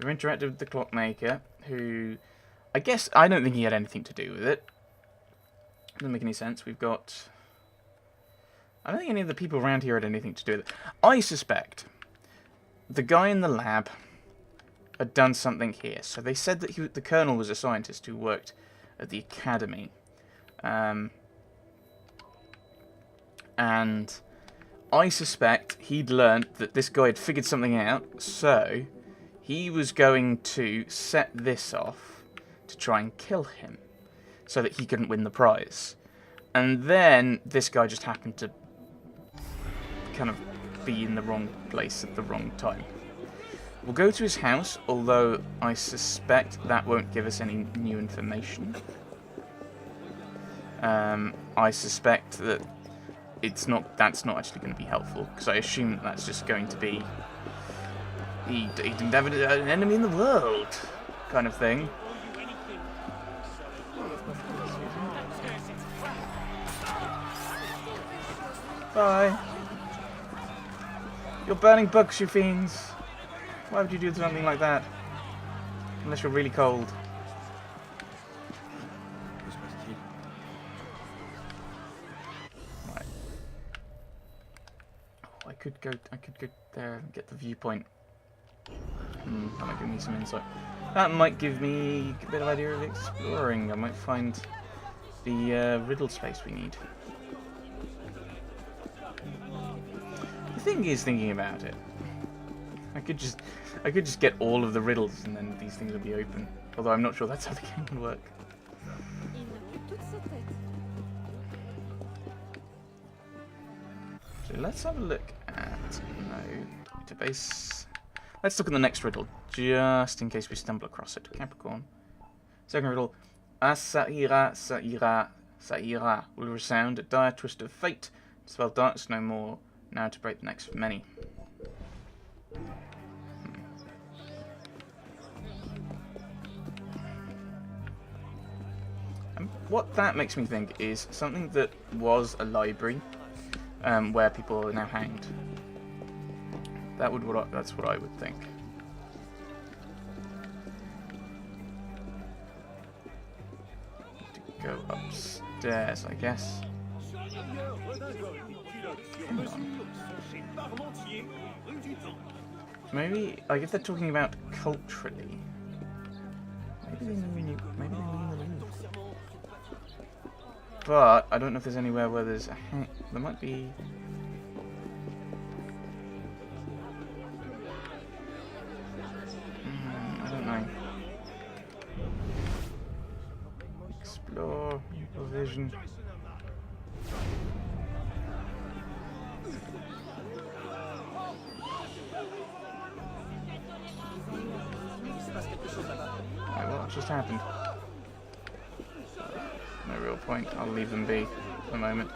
We've interacted with the clockmaker, who... I guess I don't think he had anything to do with it. Doesn't make any sense. We've got... I don't think any of the people around here had anything to do with it. I suspect the guy in the lab had done something here. So they said that the Colonel was a scientist who worked at the Academy. And I suspect he'd learnt that this guy had figured something out, so he was going to set this off to try and kill him so that he couldn't win the prize. And then this guy just happened to kind of be in the wrong place at the wrong time. We'll go to his house, although I suspect that won't give us any new information. I suspect that that's not actually going to be helpful, because I assume that's just going to be he didn't have an enemy in the world kind of thing. Bye. You're burning books, you fiends. Why would you do something like that? Unless you're really cold. Right. Oh, I could go there and get the viewpoint. That might give me some insight. That might give me a bit of idea of exploring. I might find the riddle space we need. The thing is, thinking about it, I could just get all of the riddles and then these things would be open. Although I'm not sure that's how the game would work. So let's have a look at database. Let's look at the next riddle, just in case we stumble across it. Capricorn. Second riddle. Ça ira, ça ira, ça ira will resound a dire twist of fate. Spell darkness no more. Now to break the necks of many. And what that makes me think is something that was a library, where people are now hanged. That's what I would think. To go upstairs, I guess. So maybe, like, if they're talking about culturally, maybe they mean the Louvre. But I don't know if there's anywhere where there's a there might be. I don't know. Explore, provision. What just happened? No real point. I'll leave them be for the moment.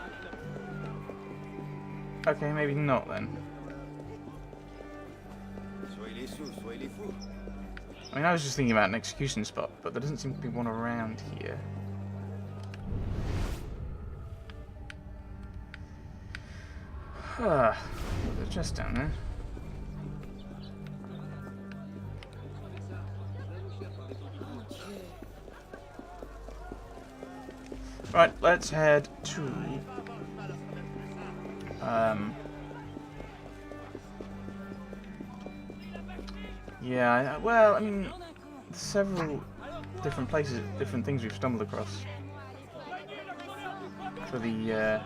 Okay, maybe not then. I mean, I was just thinking about an execution spot, but there doesn't seem to be one around here. There's a chest down there. Right, let's head to yeah, well, I mean, several different places, different things we've stumbled across for the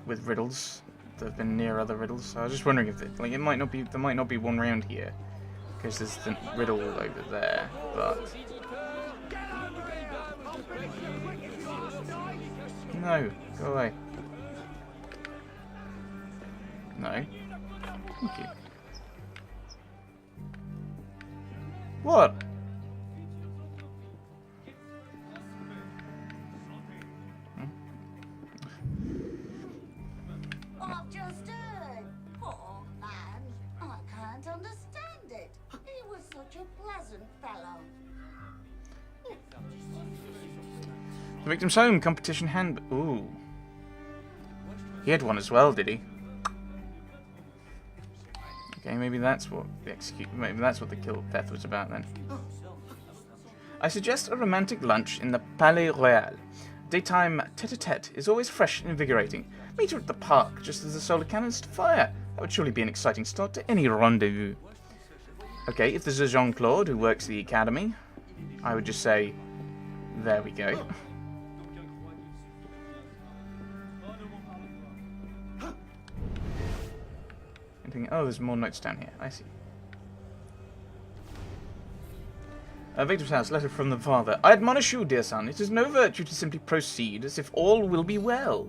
with riddles that have been near other riddles. So I was just wondering if there might not be one round here because there's the riddle over there, but no, go away. No. Thank you. What? I've just heard. Poor man. I can't understand it. He was such a pleasant fellow. The Victim's Home competition hand. Ooh. He had one as well, did he? Okay, maybe that's what the maybe that's what the kill death was about then. I suggest a romantic lunch in the Palais Royal. Daytime tete-a-tete is always fresh and invigorating. Meet her at the park just as the solar cannons fire. That would surely be an exciting start to any rendezvous. Okay, if there's a Jean-Claude who works at the Academy, I would just say, there we go. Oh, there's more notes down here. I see. Victor's house, letter from the father. I admonish you, dear son, it is no virtue to simply proceed as if all will be well.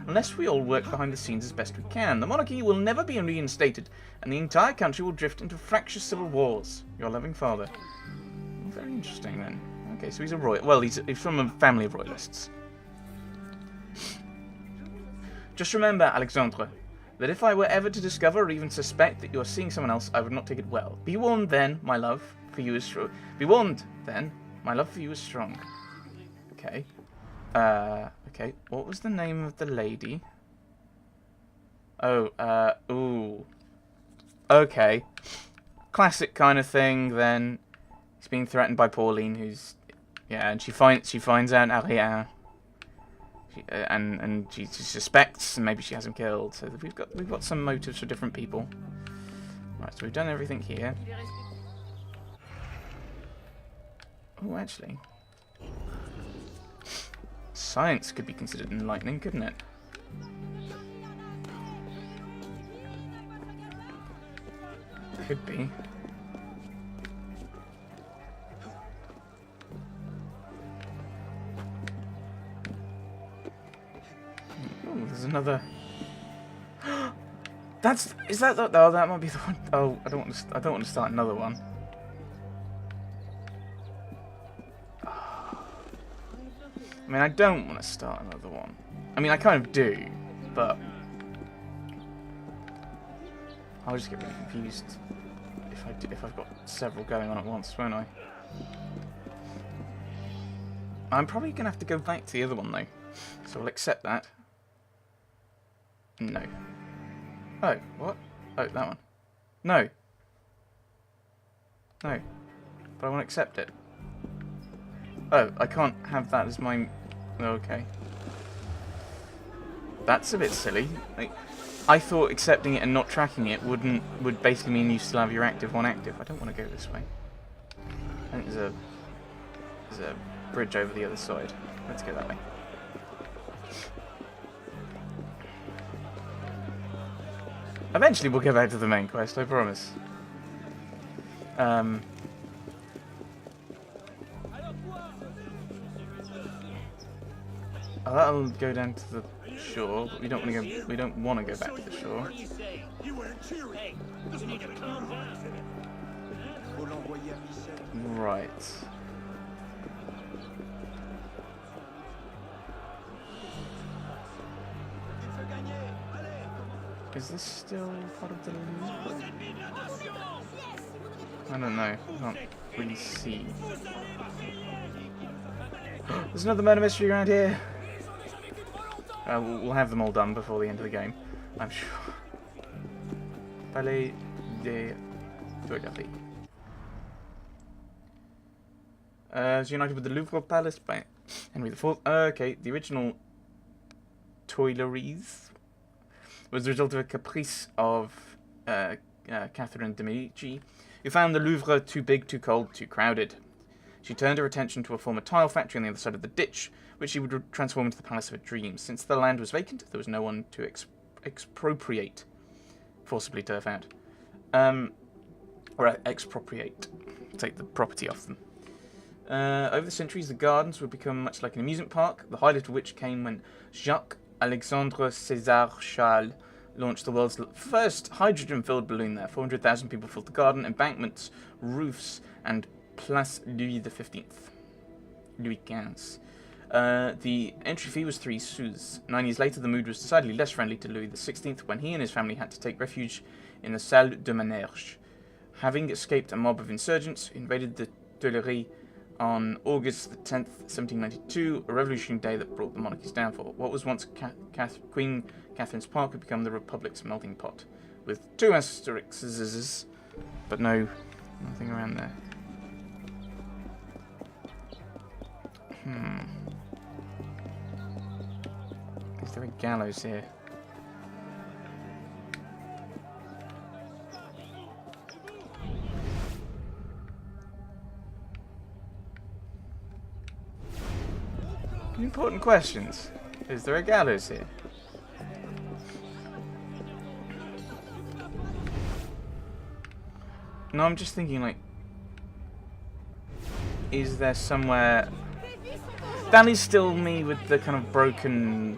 Unless we all work behind the scenes as best we can, the monarchy will never be reinstated, and the entire country will drift into fractious civil wars. Your loving father. Very interesting, then. Okay, so he's a royal. Well, he's from a family of royalists. Just remember, Alexandre, that if I were ever to discover or even suspect that you are seeing someone else, I would not take it well. Be warned, then, my love for you is strong. Be warned, then, my love for you is strong. Okay. Okay. What was the name of the lady? Oh, ooh. Okay. Classic kind of thing, then. He's being threatened by Pauline, who's... Yeah, and she finds out Ariane. And she suspects, and maybe she has him killed. So we've got some motives for different people. Right, so we've done everything here. Oh, actually, science could be considered enlightening, couldn't it? Could be. Oh, there's another. Is that the? Oh, that might be the one. Oh, I don't want to start another one. I mean, I don't want to start another one. I mean, I kind of do, but I'll just get really confused if I've got several going on at once, won't I? I'm probably gonna have to go back to the other one though, so I'll accept that. No. Oh, what? Oh, that one. No. No. But I want to accept it. Oh, I can't have that as my... Okay. That's a bit silly. Like, I thought accepting it and not tracking it would basically mean you still have your active one active. I don't want to go this way. I think there's a bridge over the other side. Let's go that way. Eventually we'll go back to the main quest, I promise. Oh, that'll go down to the shore, but we don't want to go. We don't want to go back to the shore. Right. Is this still part of the loop? I don't know. I can't really see. There's another murder mystery around here. We'll have them all done before the end of the game, I'm sure. Palais de Tuileries. It's united with the Louvre Palace by Henry IV. Okay, the original Tuileries was the result of a caprice of Catherine de Medici, who found the Louvre too big, too cold, too crowded. She turned her attention to a former tile factory on the other side of the ditch, which she would transform into the palace of her dreams. Since the land was vacant, there was no one to expropriate, forcibly turf out, or expropriate, take the property off them. Over the centuries, the gardens would become much like an amusement park, the highlight of which came when Jacques-Alexandre César Charles launched the world's first hydrogen-filled balloon there. 400,000 people filled the garden, embankments, roofs, and Place Louis XV. Louis XV. The entry fee was 3 sous. 9 years later, the mood was decidedly less friendly to Louis XVI when he and his family had to take refuge in the Salle de Manège. Having escaped a mob of insurgents who invaded the Tuileries on August the 10th, 1792, a revolutionary day that brought the monarchy's downfall. What was once Queen Catherine's Park had become the Republic's melting pot. with 2 asterisks, but nothing around there. Is there a gallows here? Important questions. Is there a gallows here? No, I'm just thinking, like, is there somewhere... That is still me with the kind of breaking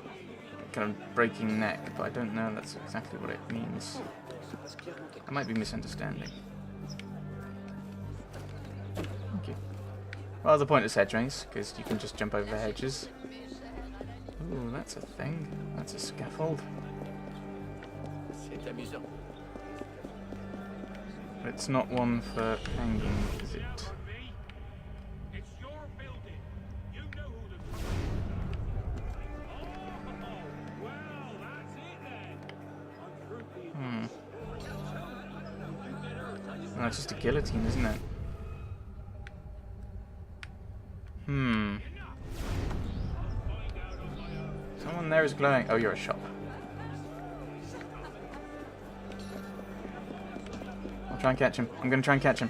neck, but I don't know that's exactly what it means. I might be misunderstanding. Okay. Well, the point is hedge maze, because you can just jump over hedges. Ooh, that's a thing. That's a scaffold. It's not one for hanging, is it? No, it's just a guillotine, isn't it? Someone there is glowing. Oh, you're a shop. I'll try and catch him. I'm going to try and catch him.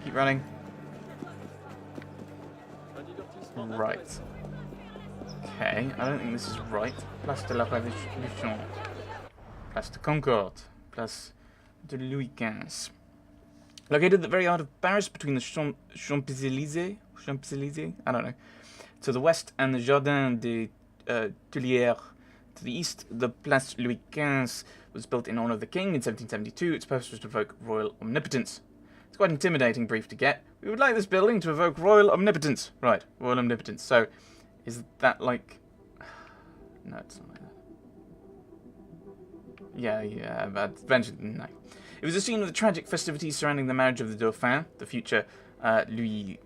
Keep running. Right. Okay, I don't think this is right. Place de la Révolution. Place de Concorde. Place de Louis XV. Located at the very heart of Paris, between the Champs-Élysées, I don't know, to the west, and the Jardin des Tuileries to the east, the Place Louis XV was built in honor of the king in 1772. Its purpose was to evoke royal omnipotence. It's quite an intimidating brief to get. We would like this building to evoke royal omnipotence. Right, royal omnipotence. So, is that like... No, it's not like that. Yeah, but eventually, no. It was a scene of the tragic festivities surrounding the marriage of the Dauphin, the future Louis...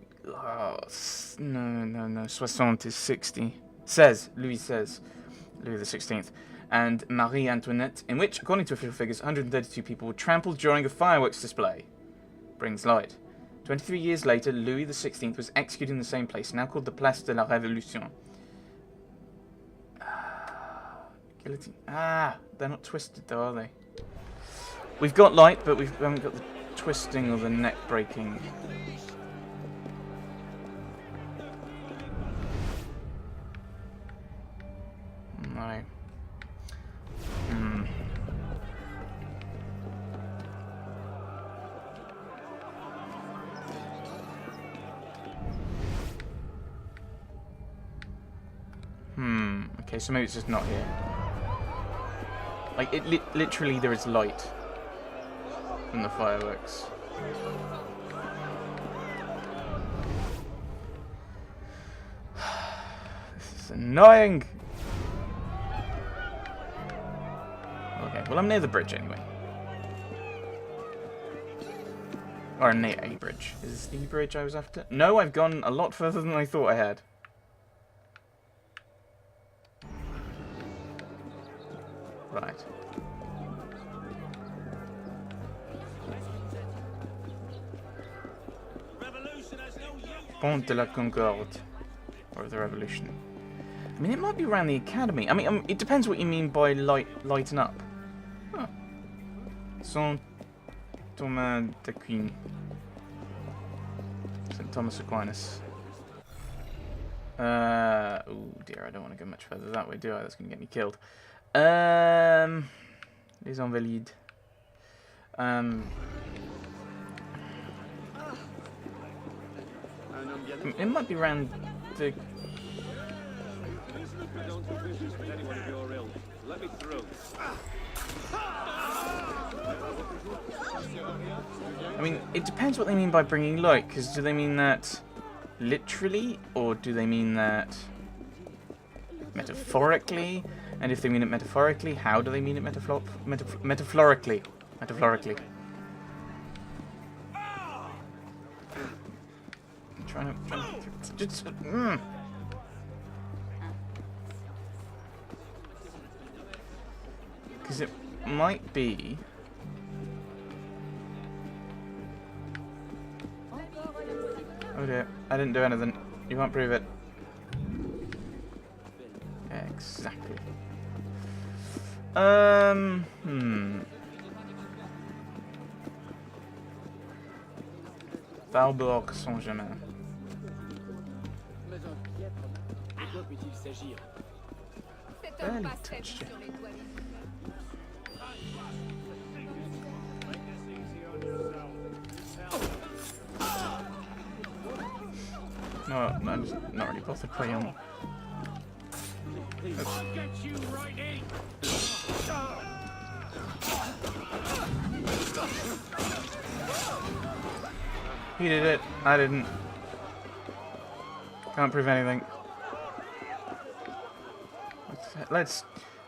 no, 60 is 60. Louis the 16th, and Marie Antoinette, in which, according to official figures, 132 people were trampled during a fireworks display. Brings light. 23 years later, Louis the 16th was executed in the same place, now called the Place de la Révolution. Guillotine. They're not twisted though, are they? We've got light, but we haven't got the twisting or the neck breaking. No. Okay, so maybe it's just not here. Like, literally there is light from the fireworks. This is annoying! Okay, well I'm near the bridge anyway. Or near a bridge. Is this the bridge I was after? No, I've gone a lot further than I thought I had. Right. Pont de la Concorde. Or the Revolution. I mean, it might be around the Academy. I mean, it depends what you mean by lighten up. Huh. Saint Thomas d'Aquin. St. Thomas Aquinas. Oh dear, I don't want to go much further that way, do I? That's going to get me killed. Les Invalides. It might be around the... I mean, it depends what they mean by bringing light, because do they mean that literally, or do they mean that metaphorically? And if they mean it metaphorically, how do they mean it metaphorically? Metaphorically. I'm trying to just... Because it might be... Oh dear, I didn't do anything. You can't prove it. Yeah, exactly. Valborg Saint-Germain. Barely touched you. No, I'm just not really bothered by him. He did it. I didn't. Can't prove anything. Let's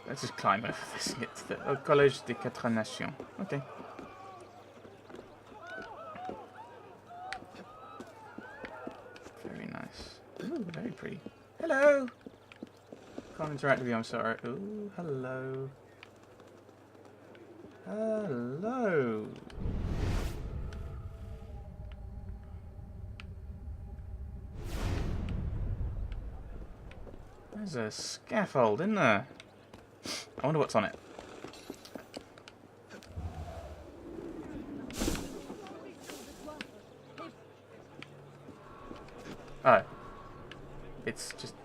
just climb over this and get to the Collège des Quatre Nations. Okay. Very nice. Ooh, very pretty. Hello. Can't interact with you. I'm sorry. Ooh, hello. Hello. There's a scaffold, isn't there? I wonder what's on it. Oh. It's just...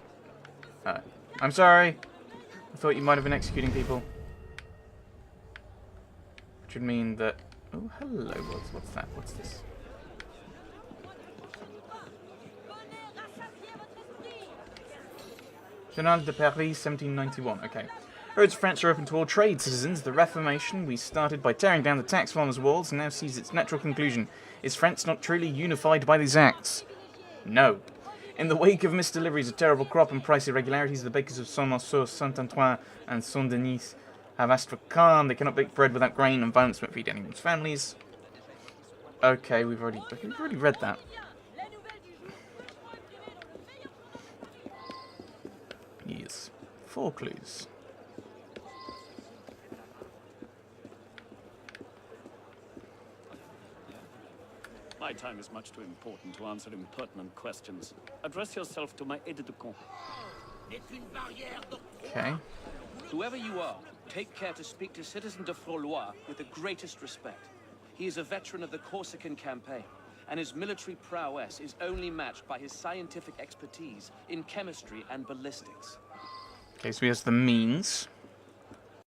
Oh. I'm sorry. I thought you might have been executing people. Which would mean that... Oh, hello. What's that? What's this? Journal de Paris, 1791. Okay. Roads of France are open to all trade, citizens. The Reformation we started by tearing down the tax farmers' walls and now sees its natural conclusion. Is France not truly unified by these acts? No. In the wake of misdeliveries, a terrible crop and price irregularities, the bakers of Saint-Marceau, Saint-Antoine and Saint-Denis have asked for calm. They cannot bake bread without grain, and violence won't feed anyone's families. Okay, we've already read that. Yes. 4 clues. My time is much too important to answer impertinent questions. Address yourself to my aide-de-camp. Okay. Whoever you are, take care to speak to Citizen de Frolois with the greatest respect. He is a veteran of the Corsican campaign, and his military prowess is only matched by his scientific expertise in chemistry and ballistics. Okay, so he has the means.